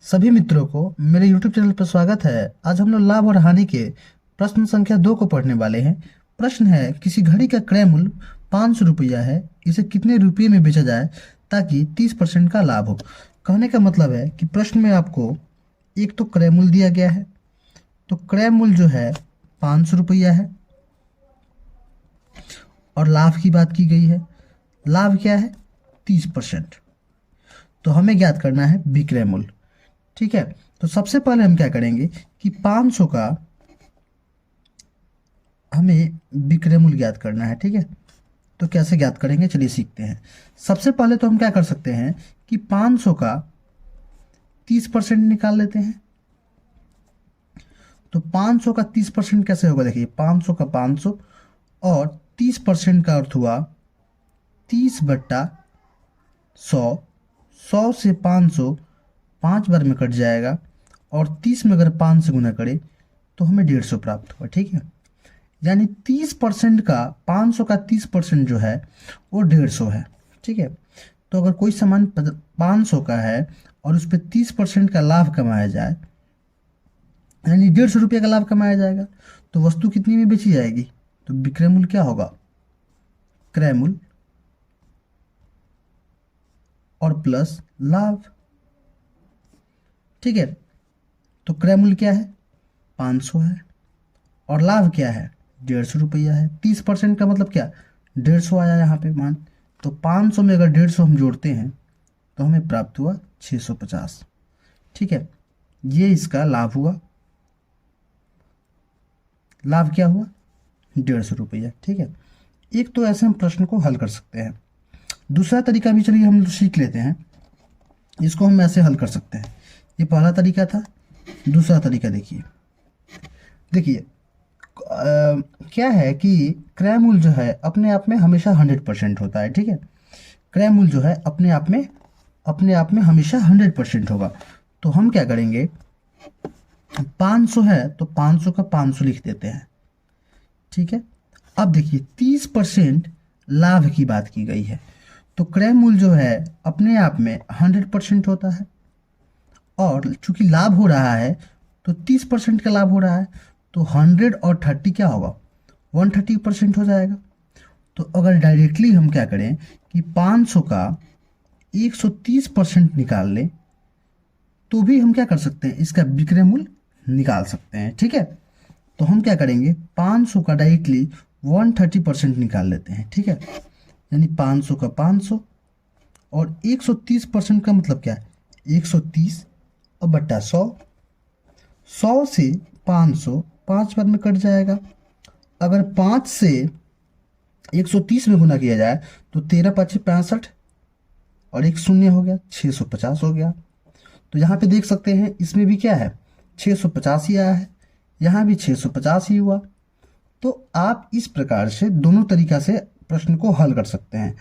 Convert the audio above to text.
सभी मित्रों को मेरे YouTube चैनल पर स्वागत है। आज हम लोग लाभ और हानि के प्रश्न संख्या 2 को पढ़ने वाले हैं। प्रश्न है, किसी घड़ी का क्रय मूल्य 500 रुपया है, इसे कितने रुपये में बेचा जाए ताकि 30% का लाभ हो। कहने का मतलब है कि प्रश्न में आपको एक तो क्रय मूल्य दिया गया है, तो क्रय मूल्य जो है 500 रुपया है और लाभ की बात की गई है। लाभ क्या है? 30%। तो हमें ज्ञात करना है विक्रय मूल्य। ठीक है, तो सबसे पहले हम क्या करेंगे कि 500 का हमें विक्रय मूल्य ज्ञात करना है। ठीक है, तो कैसे ज्ञात करेंगे, चलिए सीखते हैं। सबसे पहले तो हम क्या कर सकते हैं कि 500 का 30% निकाल लेते हैं। तो 500 का 30% कैसे होगा? देखिए, 500 का 500 और 30% का अर्थ हुआ 30/100। 100 से 500 5 बार में कट जाएगा और 30 में अगर 5 से गुना करें तो हमें 150 प्राप्त होगा। ठीक है, यानी 30% का 500 का 30% जो है वो 150 है। ठीक है, तो अगर कोई सामान 500 का है और उस पर 30% का लाभ कमाया जाए, यानी 150 रुपये का लाभ कमाया जाएगा, तो वस्तु कितनी में बेची जाएगी? तो विक्रय मूल्य क्या होगा? क्रय मूल्य और प्लस लाभ। ठीक है, तो क्रय मूल्य क्या है? 500 है और लाभ क्या है? 150 रुपया है। 30% का मतलब क्या? 150 आया यहाँ पे मान। तो 500 में अगर 150 हम जोड़ते हैं तो हमें प्राप्त हुआ 650। ठीक है, ये इसका लाभ हुआ। लाभ क्या हुआ? 150 रुपया। ठीक है, एक तो ऐसे हम प्रश्न को हल कर सकते हैं। दूसरा तरीका भी चलिए हम सीख लेते हैं। इसको हम ऐसे हल कर सकते हैं। ये पहला तरीका था। दूसरा तरीका देखिए। देखिए क्या है कि क्रय मूल्य जो है अपने आप में हमेशा 100% होता है। ठीक है, क्रय मूल्य जो है अपने आप में हमेशा 100% होगा। तो हम क्या करेंगे, 500 है तो 500 का 500 लिख देते हैं। ठीक है, अब देखिए 30% लाभ की बात की गई है, तो क्रय मूल्य जो है अपने आप में 100% होता है और चूंकि लाभ हो रहा है तो 30% का लाभ हो रहा है, तो 100 और 30 क्या होगा? 130% हो जाएगा। तो अगर डायरेक्टली हम क्या करें कि 500 का 130% निकाल लें तो भी हम क्या कर सकते हैं, इसका विक्रय मूल्य निकाल सकते हैं। ठीक है, तो हम क्या करेंगे, 500 का डायरेक्टली 130% निकाल लेते हैं। ठीक है, यानी 500 का 500 और 130% का मतलब क्या है? 130 और बट्टा 100। 100 से 500 5 बार में कट जाएगा। अगर 5 से 130 में गुना किया जाए तो 13×5 = 65 और एक शून्य हो गया, 650 हो गया। तो यहाँ पे देख सकते हैं इसमें भी क्या है, 650 ही आया है, यहाँ भी 650 ही हुआ। तो आप इस प्रकार से दोनों तरीका से प्रश्न को हल कर सकते हैं।